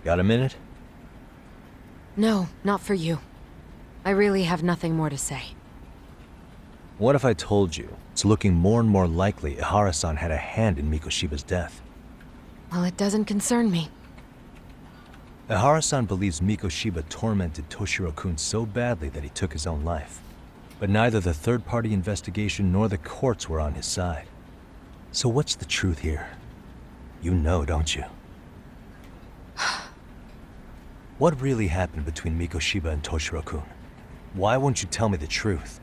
Got a minute? No, not for you. I really have nothing more to say. What if I told you it's looking more and more likely Ihara-san had a hand in Mikoshiba's death? Well, it doesn't concern me. Ihara-san believes Mikoshiba tormented Toshiro-kun so badly that he took his own life. But neither the third-party investigation nor the courts were on his side. So what's the truth here? You know, don't you? What really happened between Mikoshiba and Toshiro-kun? Why won't you tell me the truth?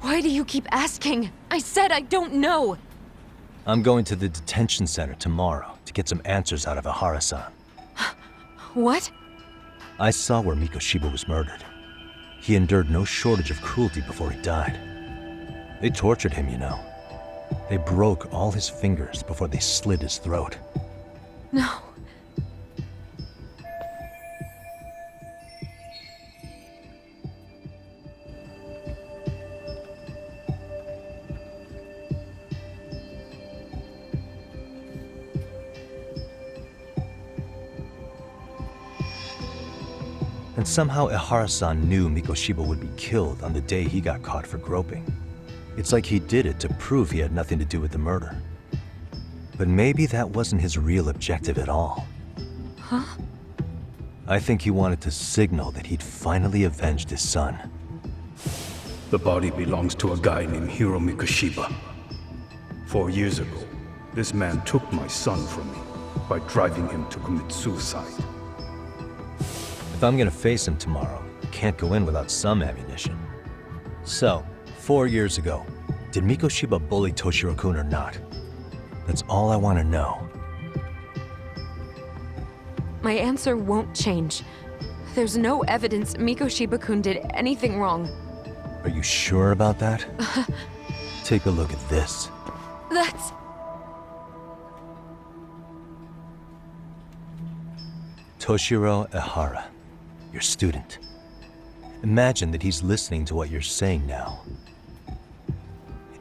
Why do you keep asking? I said I don't know! I'm going to the detention center tomorrow to get some answers out of Ihara-san. What? I saw where Mikoshiba was murdered. He endured no shortage of cruelty before he died. They tortured him, you know. They broke all his fingers before they slit his throat. No. And somehow Ihara-san knew Mikoshiba would be killed on the day he got caught for groping. It's like he did it to prove he had nothing to do with the murder. But maybe that wasn't his real objective at all. Huh? I think he wanted to signal that he'd finally avenged his son. The body belongs to a guy named Hiro Mikoshiba. 4 years ago, this man took my son from me by driving him to commit suicide. If I'm gonna face him tomorrow, I can't go in without some ammunition. So, 4 years ago, did Mikoshiba bully Toshiro-kun or not? That's all I want to know. My answer won't change. There's no evidence Mikoshiba-kun did anything wrong. Are you sure about that? Take a look at this. That's... Toshiro Ihara, your student. Imagine that he's listening to what you're saying now.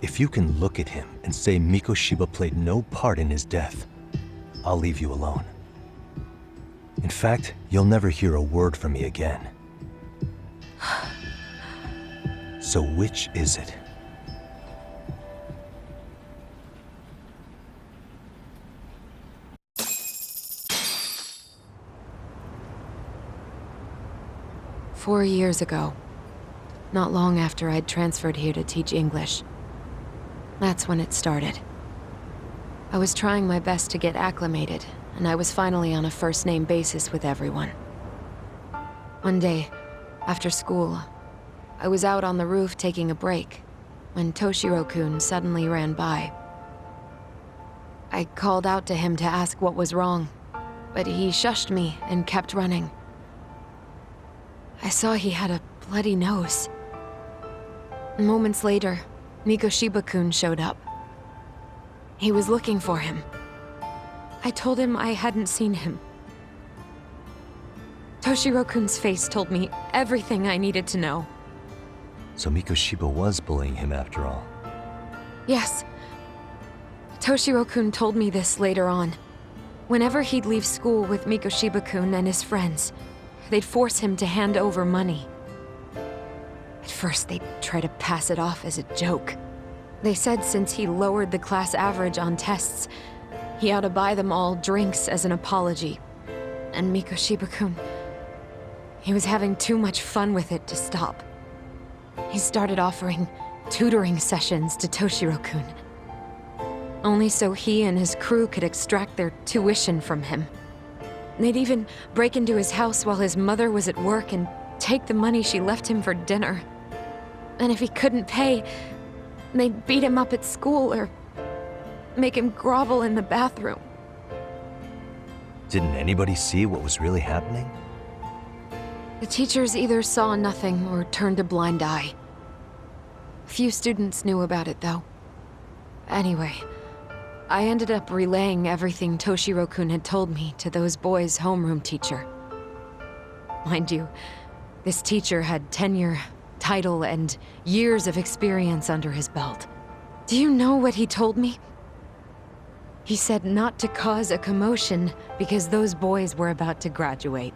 If you can look at him and say Mikoshiba played no part in his death, I'll leave you alone. In fact, you'll never hear a word from me again. So which is it? "4 years ago, not long after I'd transferred here to teach English. That's when it started. I was trying my best to get acclimated, and I was finally on a first-name basis with everyone. One day, after school, I was out on the roof taking a break, when Toshiro-kun suddenly ran by. I called out to him to ask what was wrong, but he shushed me and kept running. I saw he had a bloody nose. Moments later, Mikoshiba-kun showed up. He was looking for him. I told him I hadn't seen him. Toshiro-kun's face told me everything I needed to know. So Mikoshiba was bullying him after all. Yes. Toshiro-kun told me this later on. Whenever he'd leave school with Mikoshiba-kun and his friends, they'd force him to hand over money. At first, they'd try to pass it off as a joke. They said since he lowered the class average on tests, he ought to buy them all drinks as an apology. And Mikoshiba-kun, he was having too much fun with it to stop. He started offering tutoring sessions to Toshiro-kun. Only so he and his crew could extract their tuition from him. They'd even break into his house while his mother was at work and take the money she left him for dinner. And if he couldn't pay, they'd beat him up at school or make him grovel in the bathroom. Didn't anybody see what was really happening? The teachers either saw nothing or turned a blind eye. Few students knew about it, though. Anyway, I ended up relaying everything Toshiro-kun had told me to those boys' homeroom teacher. Mind you, this teacher had tenure, title, and years of experience under his belt. Do you know what he told me? He said not to cause a commotion because those boys were about to graduate.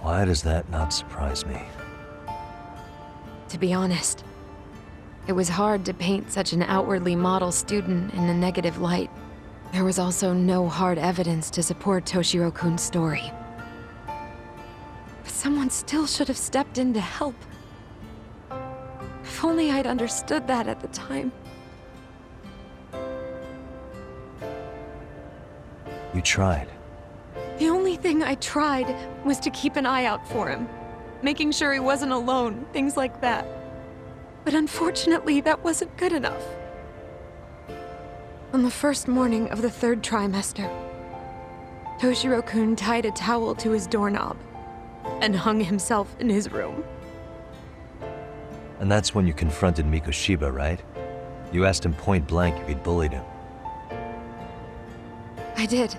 Why does that not surprise me? To be honest, it was hard to paint such an outwardly model student in a negative light. There was also no hard evidence to support Toshiro-kun's story. But someone still should have stepped in to help. If only I'd understood that at the time. You tried. The only thing I tried was to keep an eye out for him, making sure he wasn't alone, things like that. But unfortunately, that wasn't good enough. On the first morning of the 3rd trimester, Toshiro-kun tied a towel to his doorknob and hung himself in his room. And that's when you confronted Mikoshiba, right? You asked him point blank if he'd bullied him. I did.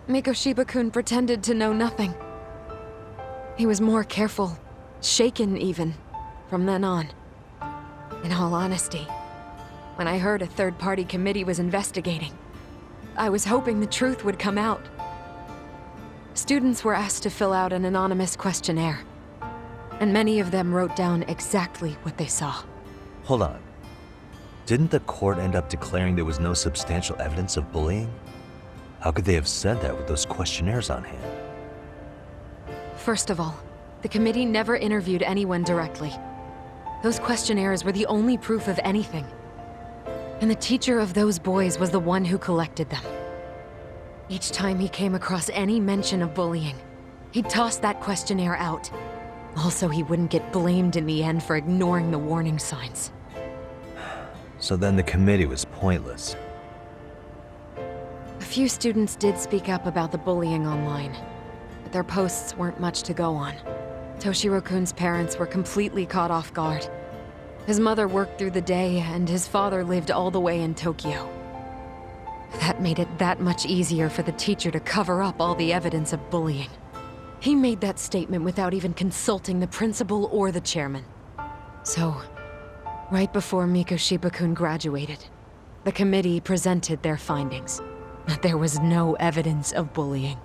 Mikoshiba-kun pretended to know nothing. He was more careful, shaken even, from then on. In all honesty, when I heard a third-party committee was investigating, I was hoping the truth would come out. Students were asked to fill out an anonymous questionnaire, and many of them wrote down exactly what they saw. Hold on. Didn't the court end up declaring there was no substantial evidence of bullying? How could they have said that with those questionnaires on hand? First of all, the committee never interviewed anyone directly. Those questionnaires were the only proof of anything. And the teacher of those boys was the one who collected them. Each time he came across any mention of bullying, he'd toss that questionnaire out. Also, he wouldn't get blamed in the end for ignoring the warning signs. So then the committee was pointless. A few students did speak up about the bullying online, but their posts weren't much to go on. Toshiro-kun's parents were completely caught off guard. His mother worked through the day, and his father lived all the way in Tokyo. That made it that much easier for the teacher to cover up all the evidence of bullying. He made that statement without even consulting the principal or the chairman. So, right before Mikoshiba-kun graduated, the committee presented their findings. That there was no evidence of bullying.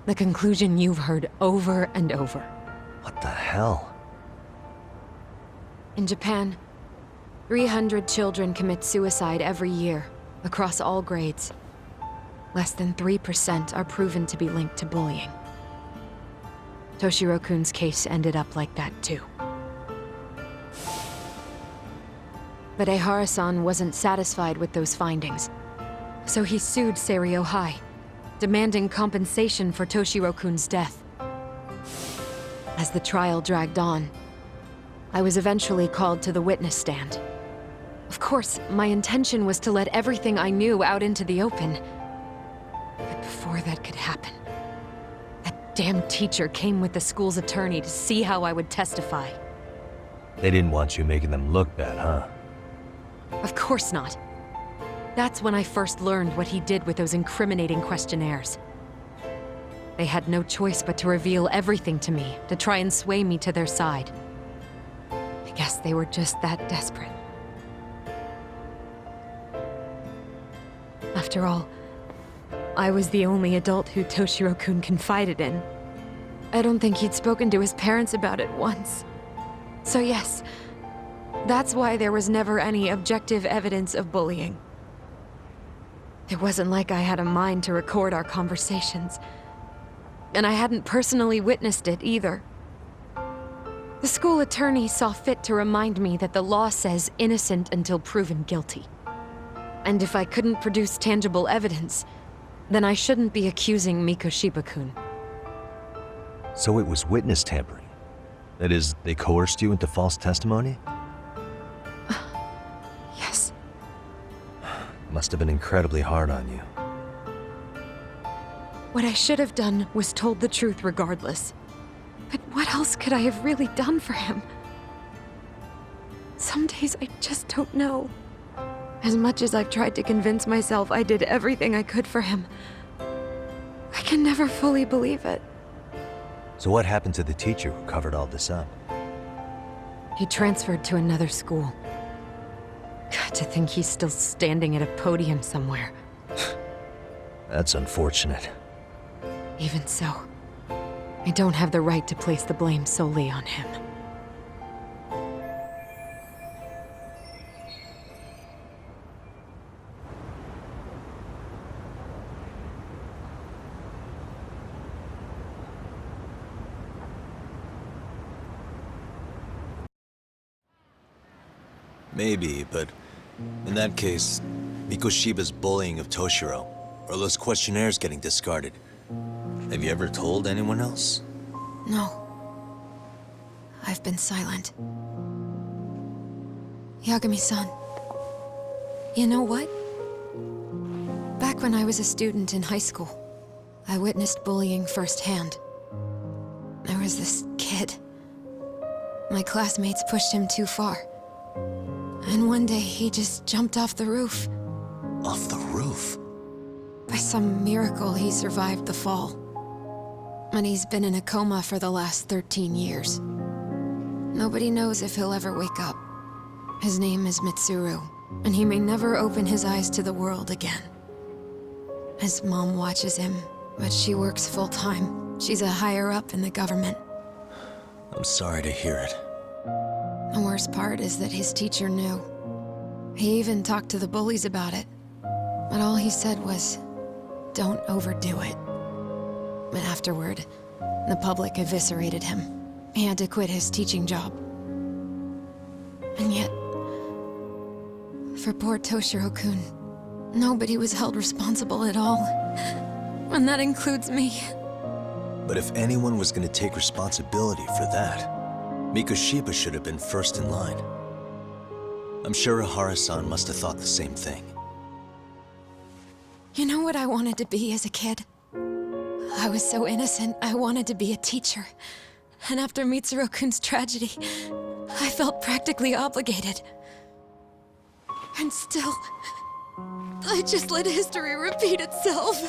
The conclusion you've heard over and over. What the hell? In Japan, 300 children commit suicide every year, across all grades. Less than 3% are proven to be linked to bullying. Toshiro-kun's case ended up like that too. But Ehara-san wasn't satisfied with those findings. So he sued Seiryo High, demanding compensation for Toshiro-kun's death. As the trial dragged on, I was eventually called to the witness stand. Of course, my intention was to let everything I knew out into the open. But before that could happen, that damn teacher came with the school's attorney to see how I would testify. They didn't want you making them look bad, huh? Of course not. That's when I first learned what he did with those incriminating questionnaires. They had no choice but to reveal everything to me, to try and sway me to their side. I guess they were just that desperate. After all, I was the only adult who Toshiro-kun confided in. I don't think he'd spoken to his parents about it once. So yes, that's why there was never any objective evidence of bullying. It wasn't like I had a mind to record our conversations. And I hadn't personally witnessed it either. The school attorney saw fit to remind me that the law says innocent until proven guilty. And if I couldn't produce tangible evidence, then I shouldn't be accusing Mikoshiba-kun. So it was witness tampering? That is, they coerced you into false testimony? must have been incredibly hard on you. What I should have done was told the truth regardless. But what else could I have really done for him? Some days I just don't know. As much as I've tried to convince myself I did everything I could for him, I can never fully believe it. So what happened to the teacher who covered all this up? He transferred to another school. God, to think he's still standing at a podium somewhere. That's unfortunate. Even so, I don't have the right to place the blame solely on him. Maybe, but in that case, Mikoshiba's bullying of Toshiro, or those questionnaires getting discarded. Have you ever told anyone else? No. I've been silent. Yagami-san, you know what? Back when I was a student in high school, I witnessed bullying firsthand. There was this kid. My classmates pushed him too far. And one day, he just jumped off the roof. Off the roof? By some miracle, he survived the fall. And he's been in a coma for the last 13 years. Nobody knows if he'll ever wake up. His name is Mitsuru, and he may never open his eyes to the world again. His mom watches him, but she works full-time. She's a higher-up in the government. I'm sorry to hear it. The worst part is that his teacher knew. He even talked to the bullies about it. But all he said was, don't overdo it. But afterward, the public eviscerated him. He had to quit his teaching job. And yet, for poor Toshiro-kun, nobody was held responsible at all. And that includes me. But if anyone was going to take responsibility for that, Mikoshiba should have been first in line. I'm sure Ihara-san must have thought the same thing. You know what I wanted to be as a kid? I was so innocent, I wanted to be a teacher. And after Mitsuru-kun's tragedy, I felt practically obligated. And still, I just let history repeat itself.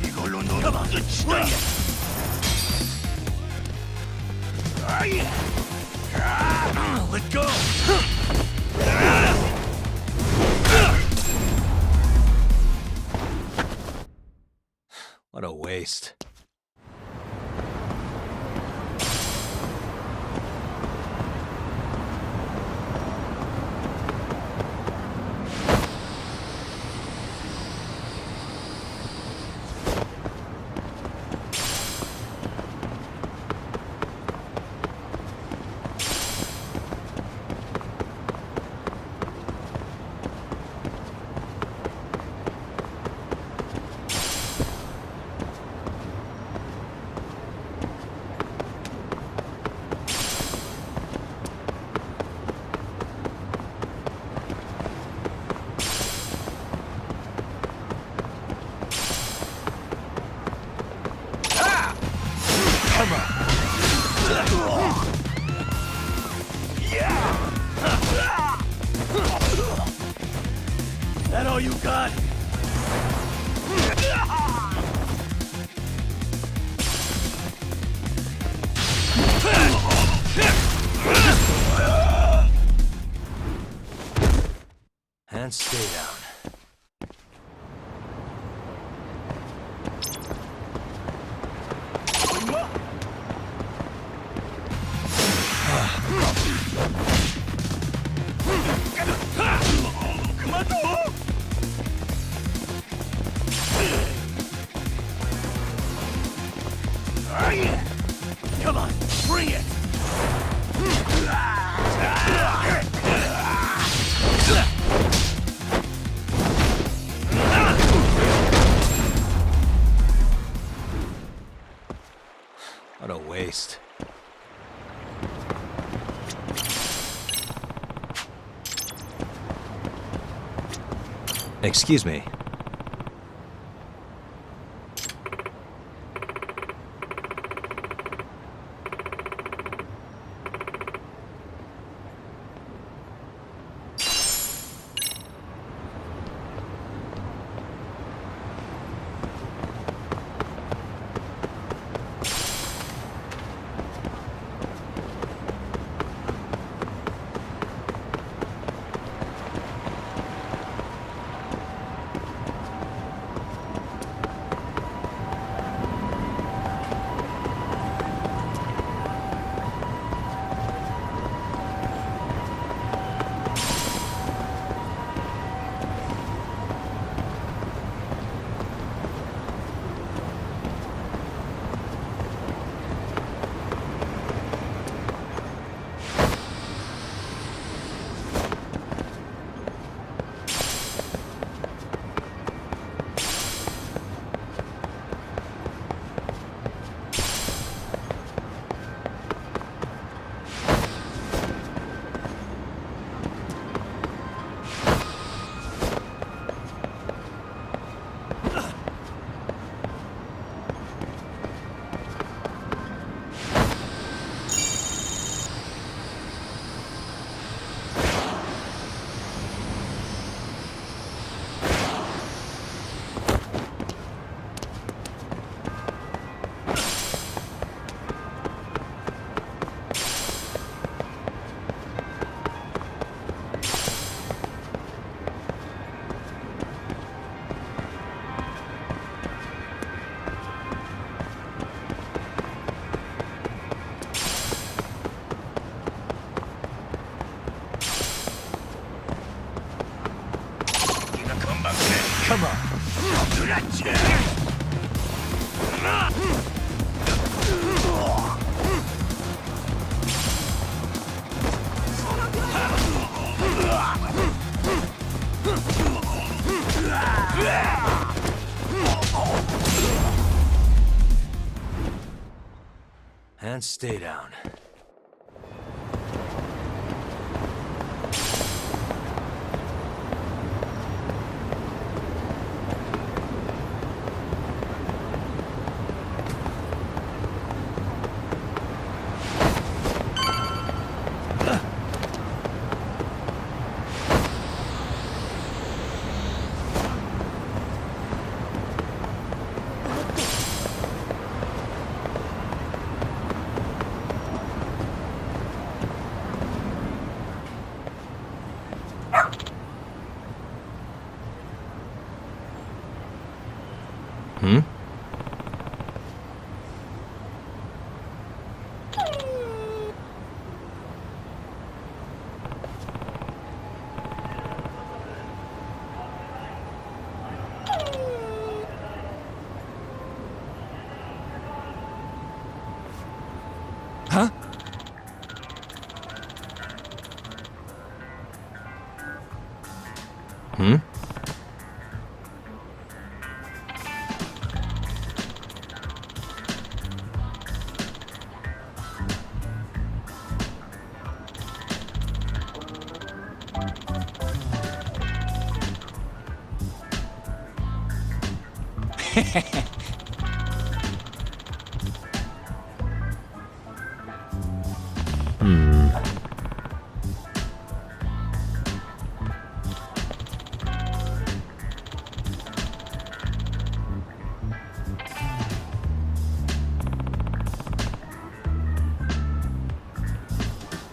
이걸로 놀아 끝이다. Let go. What a waste. That all you got? And stay down. Come on, bring it! What a waste. Excuse me. Come on. 그렇지. And stay down.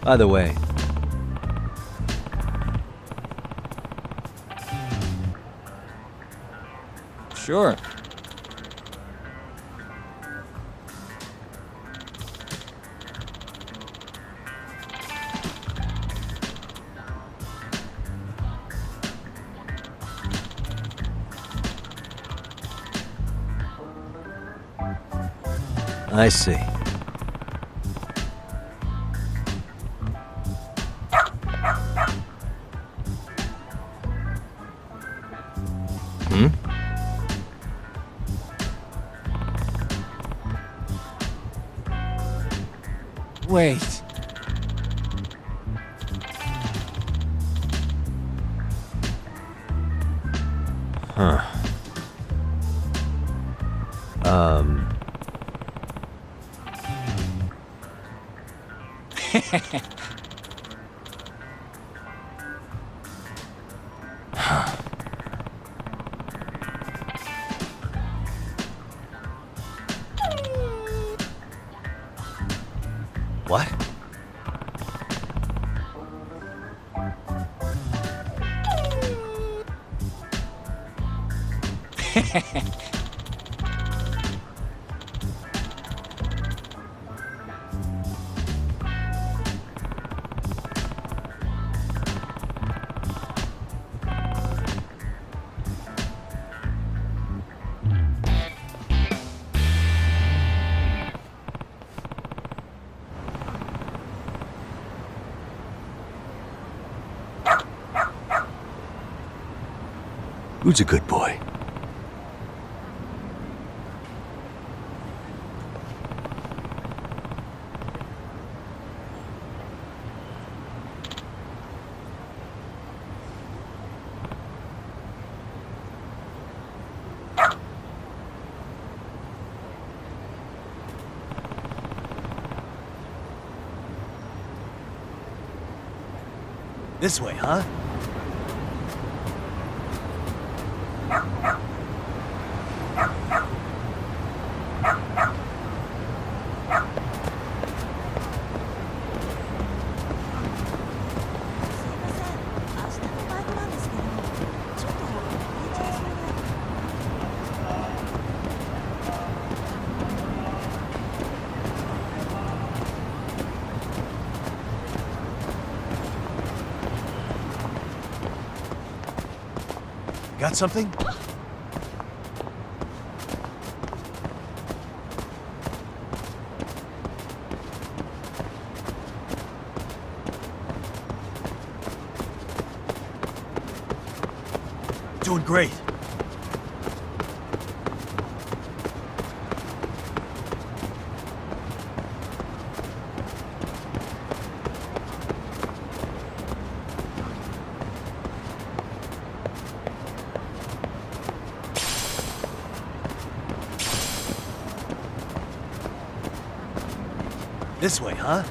By the way, Sure. I see. Wait. Huh. What? Who's a good boy? This way, huh? Got something? Doing great. This way, huh?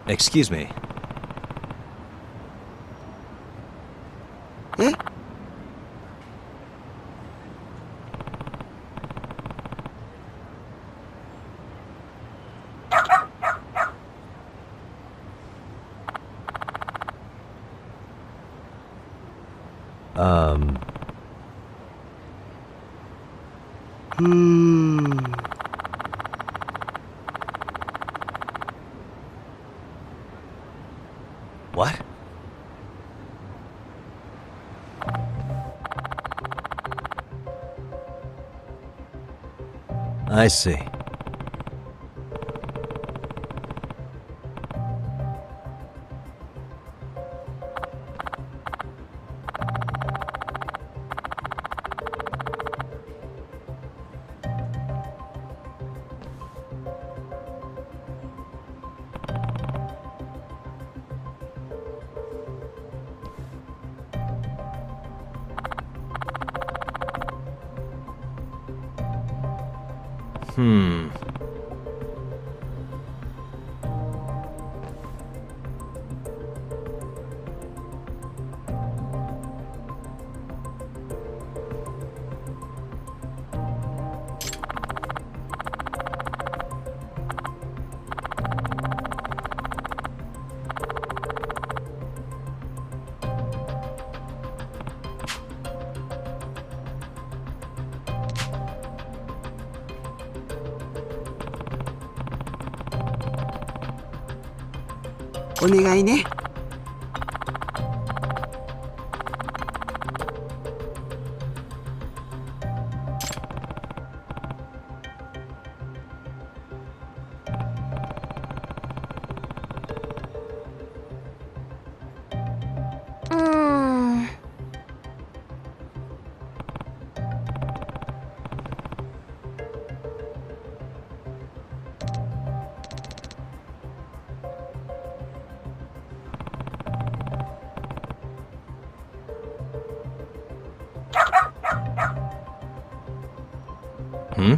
Excuse me. What? I see. Hmm. Hmm?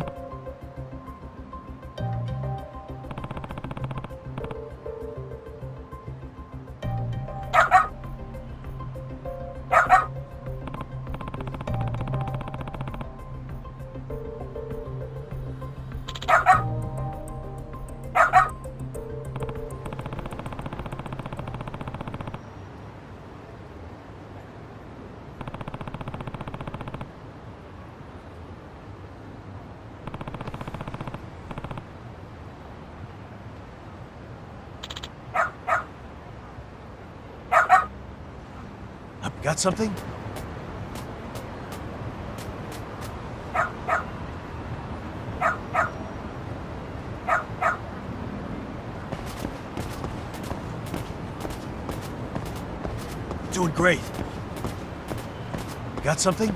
Got something? Doing great. Got something?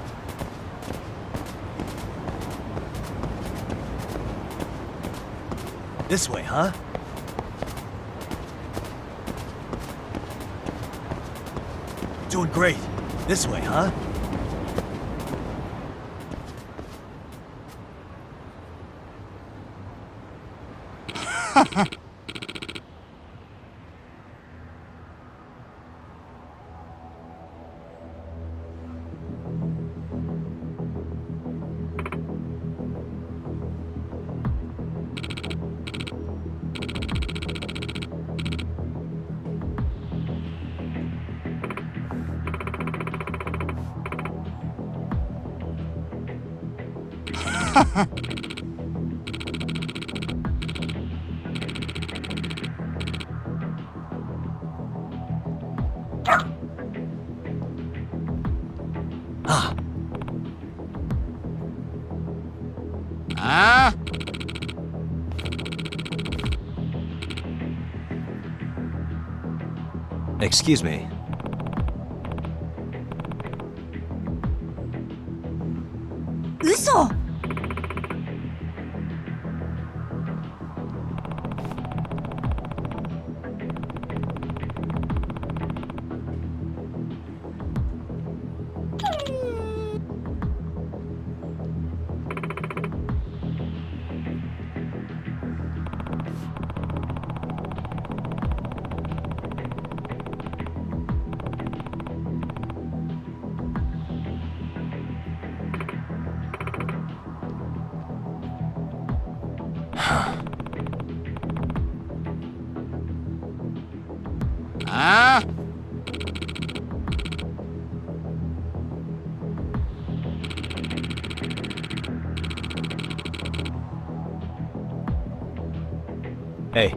This way, huh? Doing great. This way, huh? Excuse me. Hey.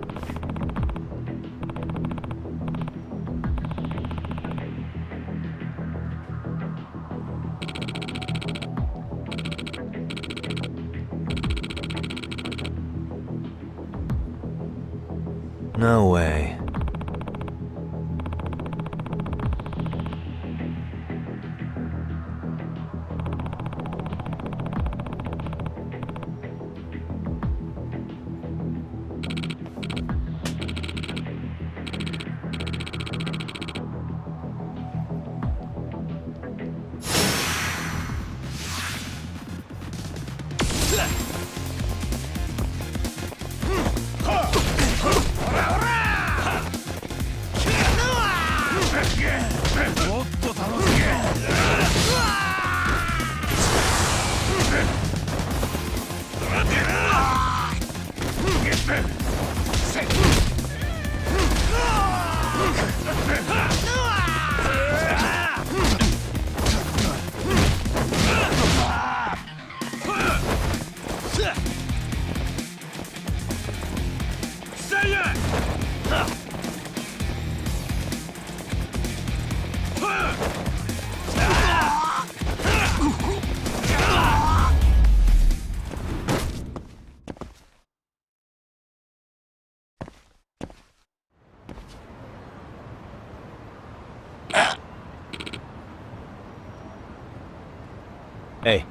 Hey.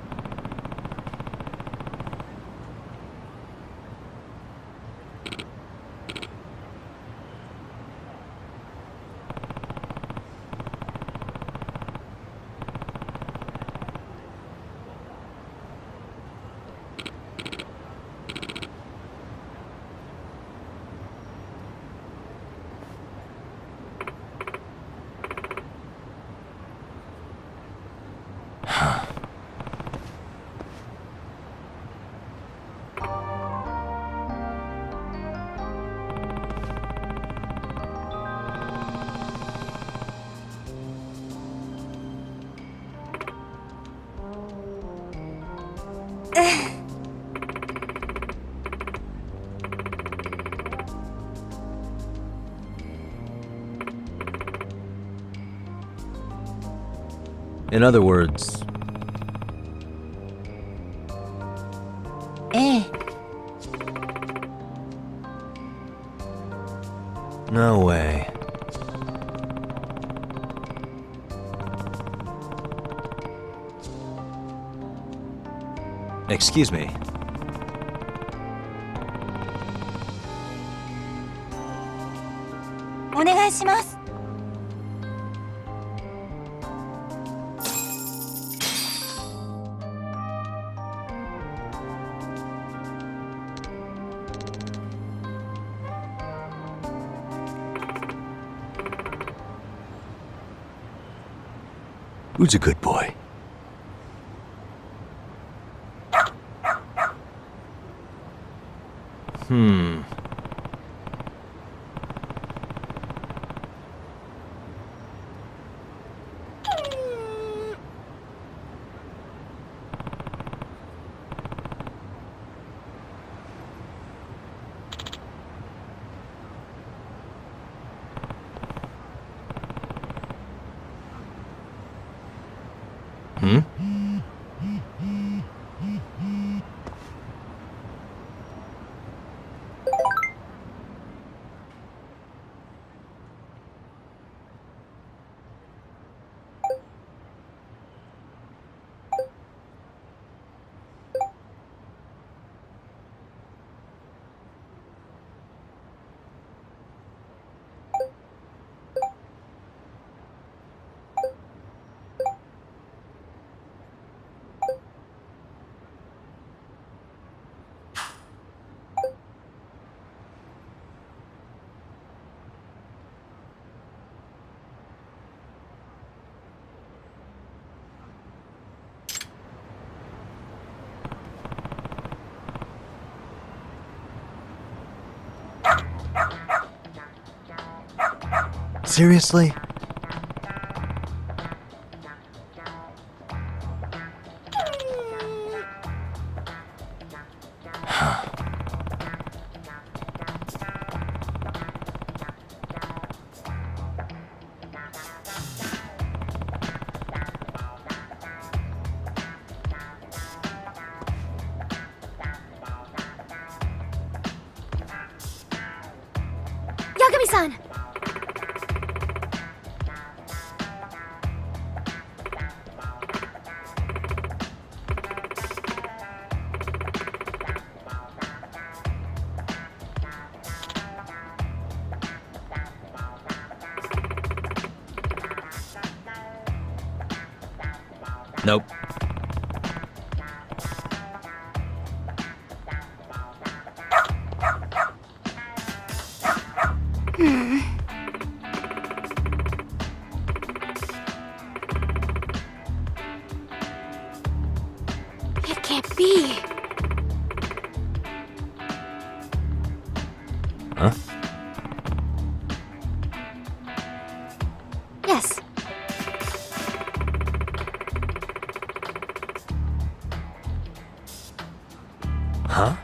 In other words, ええ。 no way. Excuse me. お願いします。 Who's a good boy? Hmm. Hmm? Seriously? Yagami-san! Nope. It can't be. Huh? Yes. Huh?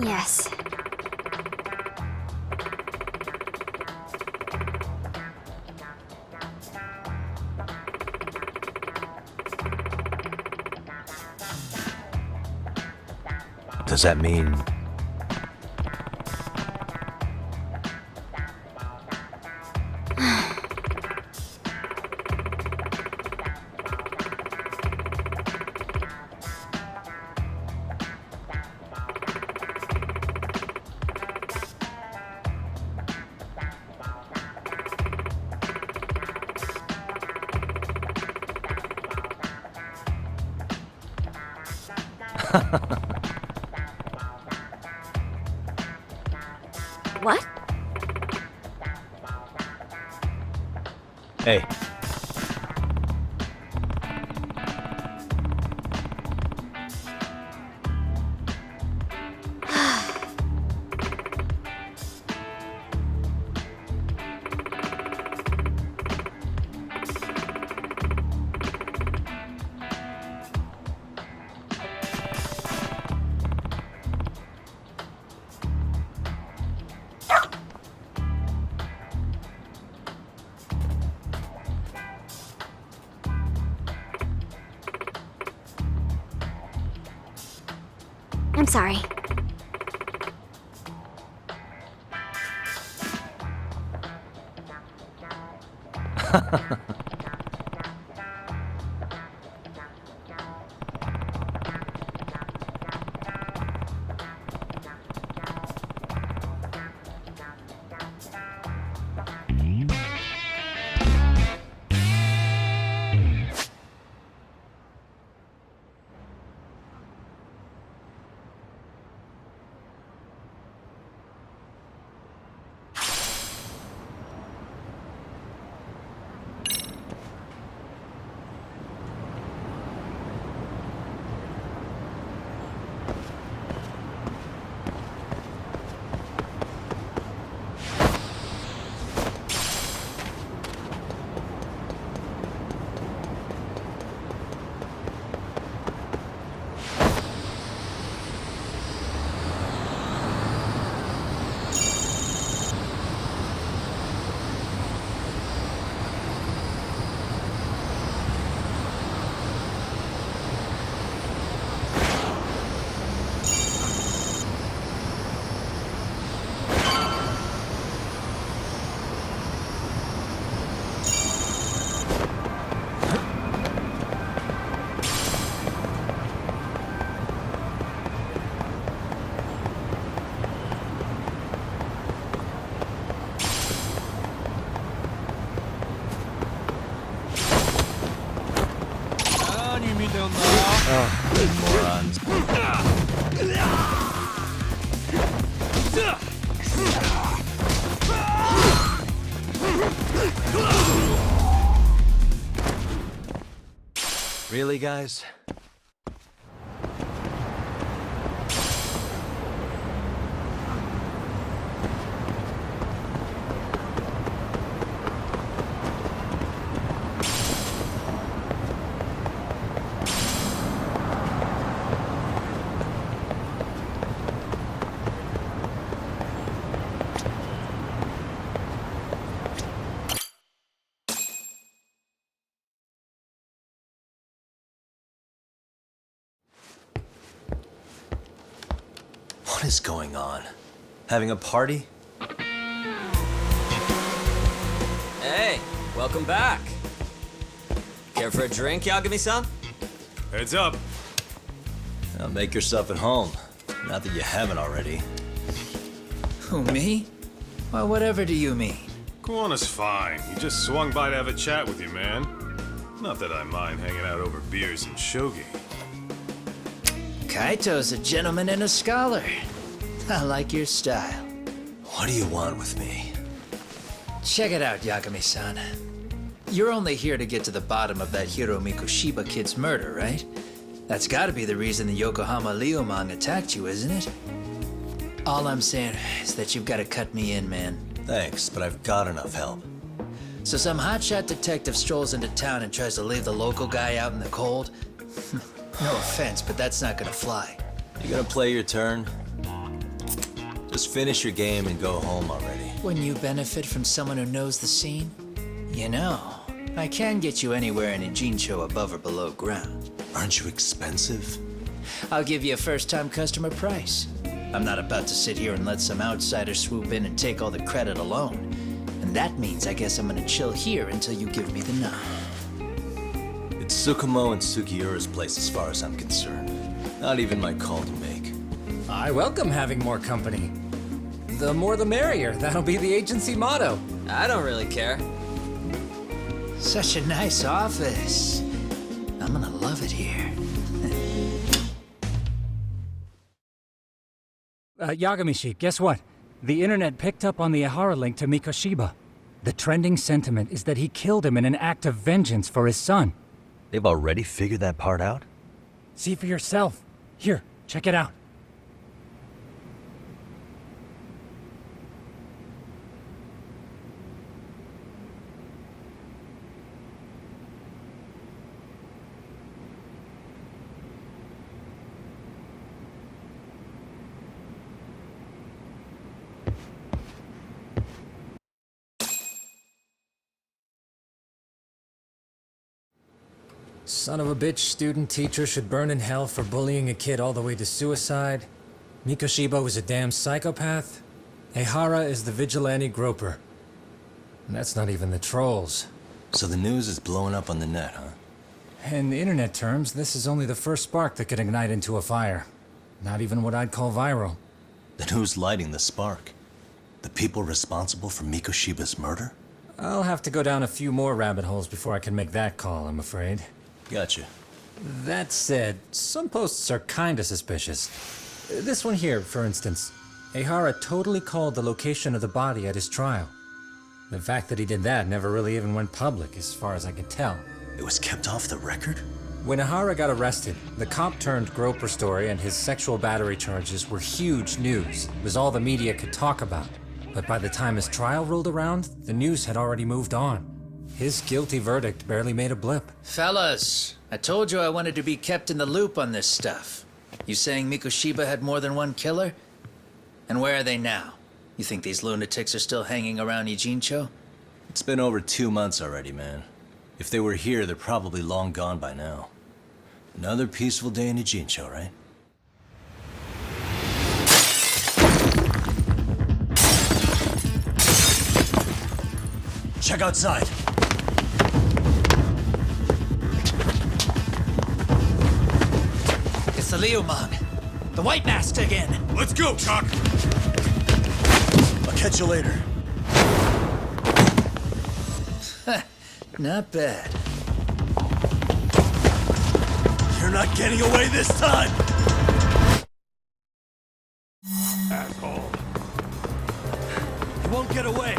Yes. Does that mean... What? Hey. I'm sorry. Morons. Really, guys? What is going on? Having a party? Hey, welcome back. Care for a drink, Yagami-san? Heads up. Now make yourself at home. Not that you haven't already. Who, me? Well, whatever do you mean? Kuwana's fine. He just swung by to have a chat with you, man. Not that I mind hanging out over beers and shogi. Kaito's a gentleman and a scholar. I like your style. What do you want with me? Check it out, Yagami-san. You're only here to get to the bottom of that Hiro Mikoshiba kid's murder, right? That's gotta be the reason the Yokohama Leomang attacked you, isn't it? All I'm saying is that you've gotta cut me in, man. Thanks, but I've got enough help. So some hotshot detective strolls into town and tries to leave the local guy out in the cold? No offense, but that's not gonna fly. You gonna play your turn? Just finish your game and go home already. When you benefit from someone who knows the scene? You know, I can get you anywhere in Ijincho above or below ground. Aren't you expensive? I'll give you a first-time customer price. I'm not about to sit here and let some outsider swoop in and take all the credit alone. And that means I guess I'm gonna chill here until you give me the nod. It's Tsukumo and Sugiura's place as far as I'm concerned. Not even my call to make. I welcome having more company. The more the merrier. That'll be the agency motto. I don't really care. Such a nice office. I'm gonna love it here. Yagamishi, guess what? The internet picked up on the Ihara link to Mikoshiba. The trending sentiment is that he killed him in an act of vengeance for his son. They've already figured that part out? See for yourself. Here, check it out. Son of a bitch student teacher should burn in hell for bullying a kid all the way to suicide. Mikoshiba was a damn psychopath. Ehara is the vigilante groper. And that's not even the trolls. So the news is blowing up on the net, huh? In internet terms, this is only the first spark that could ignite into a fire. Not even what I'd call viral. Then who's lighting the spark? The people responsible for Mikoshiba's murder? I'll have to go down a few more rabbit holes before I can make that call, I'm afraid. Gotcha. That said, some posts are kinda suspicious. This one here, for instance. Ehara totally called the location of the body at his trial. The fact that he did that never really even went public, as far as I can tell. It was kept off the record? When Ehara got arrested, the cop-turned-groper story and his sexual battery charges were huge news. It was all the media could talk about. But by the time his trial rolled around, the news had already moved on. His guilty verdict barely made a blip. Fellas, I told you I wanted to be kept in the loop on this stuff. You saying Mikoshiba had more than one killer? And where are they now? You think these lunatics are still hanging around Ijincho? It's been over 2 months already, man. If they were here, they're probably long gone by now. Another peaceful day in Ijincho, right? Check outside. It's the Leomon. The White Mask again. Let's go, Chuck! I'll catch you later. Not bad. You're not getting away this time! Asshole. You won't get away!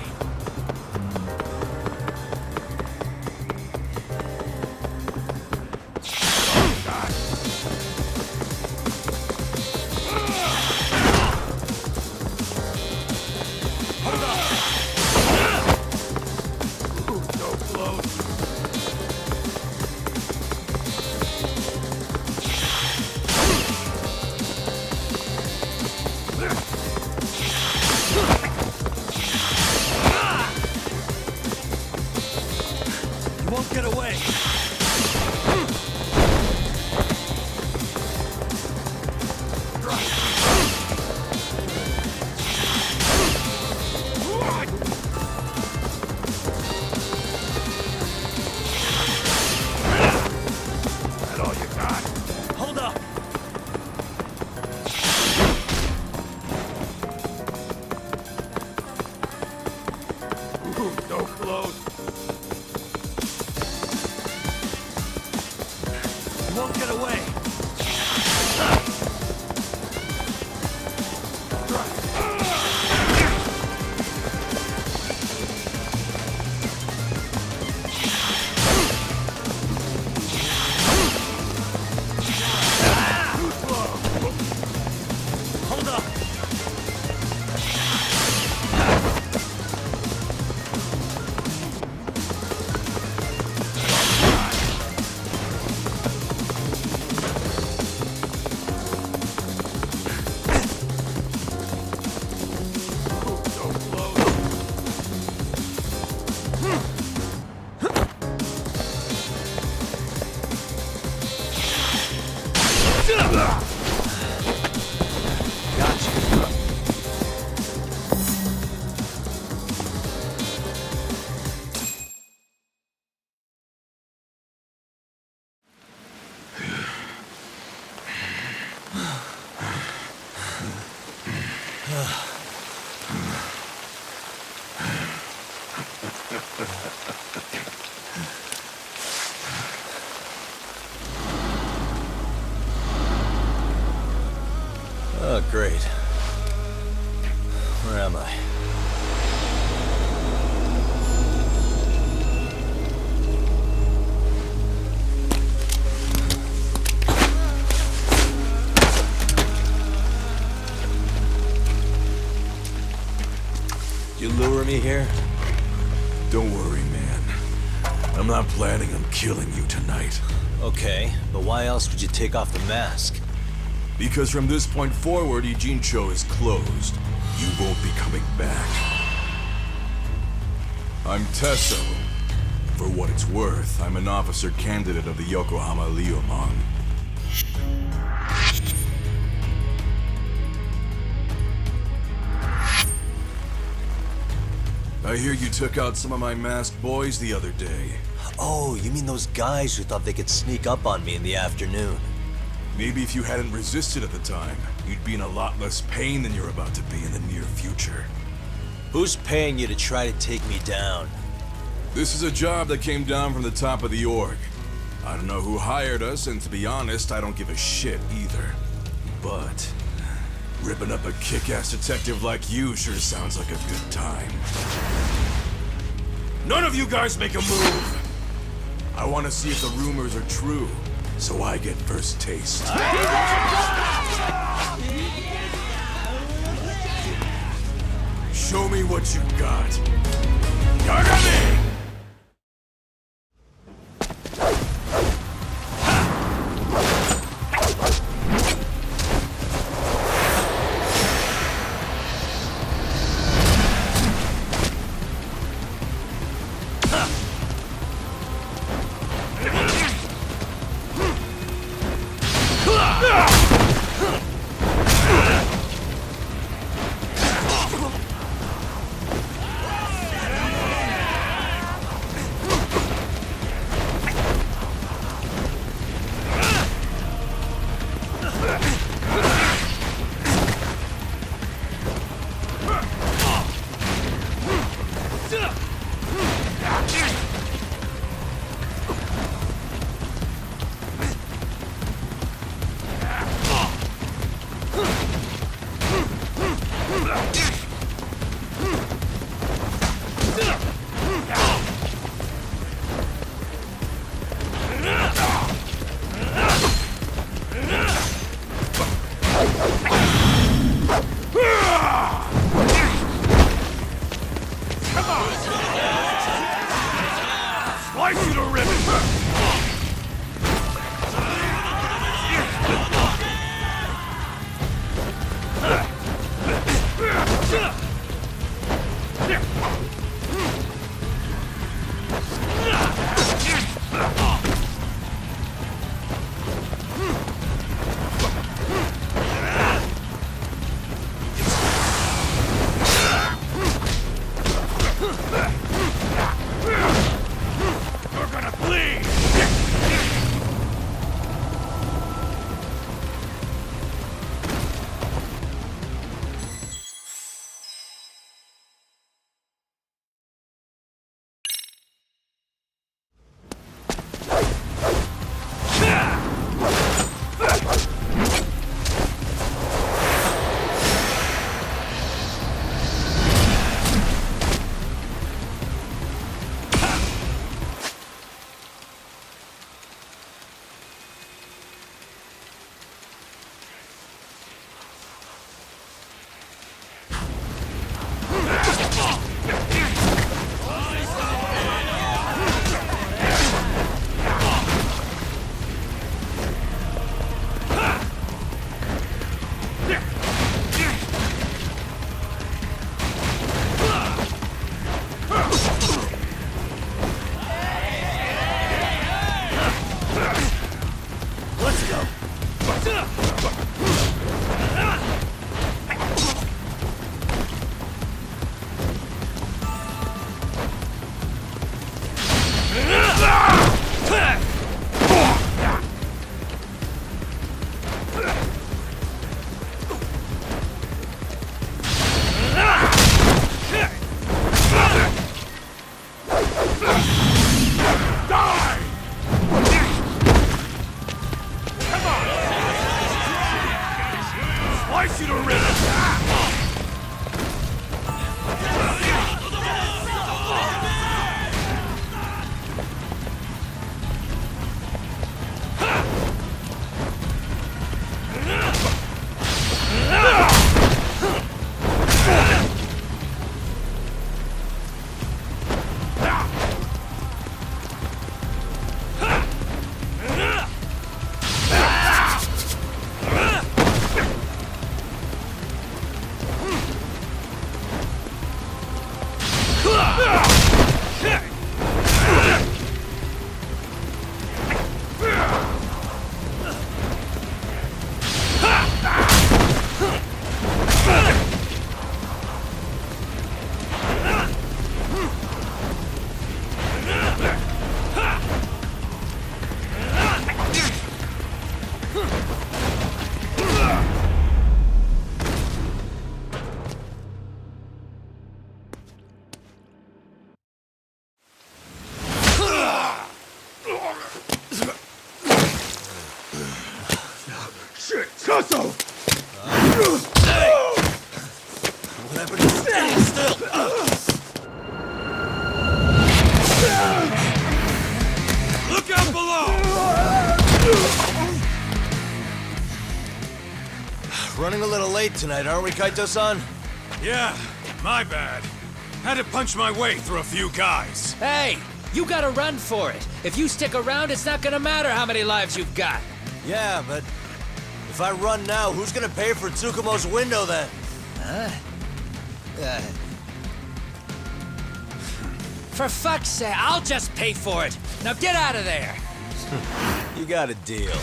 You won't get away! That all you got? Hold up! Ooh, so close. You won't get away! Hold up! So close. Oh, great. Where am I? You lure me here? Don't worry, man. I'm not planning on killing you tonight. Okay, but why else would you take off the mask? Because from this point forward, Ijincho is closed. You won't be coming back. I'm Tesso. For what it's worth, I'm an officer candidate of the Yokohama Liumang. I hear you took out some of my masked boys the other day. Oh, you mean those guys who thought they could sneak up on me in the afternoon? Maybe if you hadn't resisted at the time, you'd be in a lot less pain than you're about to be in the near future. Who's paying you to try to take me down? This is a job that came down from the top of the org. I don't know who hired us, and to be honest, I don't give a shit either. But ripping up a kick-ass detective like you sure sounds like a good time. None of you guys make a move! I want to see if the rumors are true, so I get first taste. Show me what you got. Yagami! Slice you to ribbons! You're gonna bleed! Running a little late tonight, aren't we, Kaito-san? Yeah, my bad. Had to punch my way through a few guys. Hey, you gotta run for it. If you stick around, it's not gonna matter how many lives you've got. Yeah, but if I run now, who's gonna pay for Tsukumo's window then? For fuck's sake, I'll just pay for it. Now get out of there. You got a deal.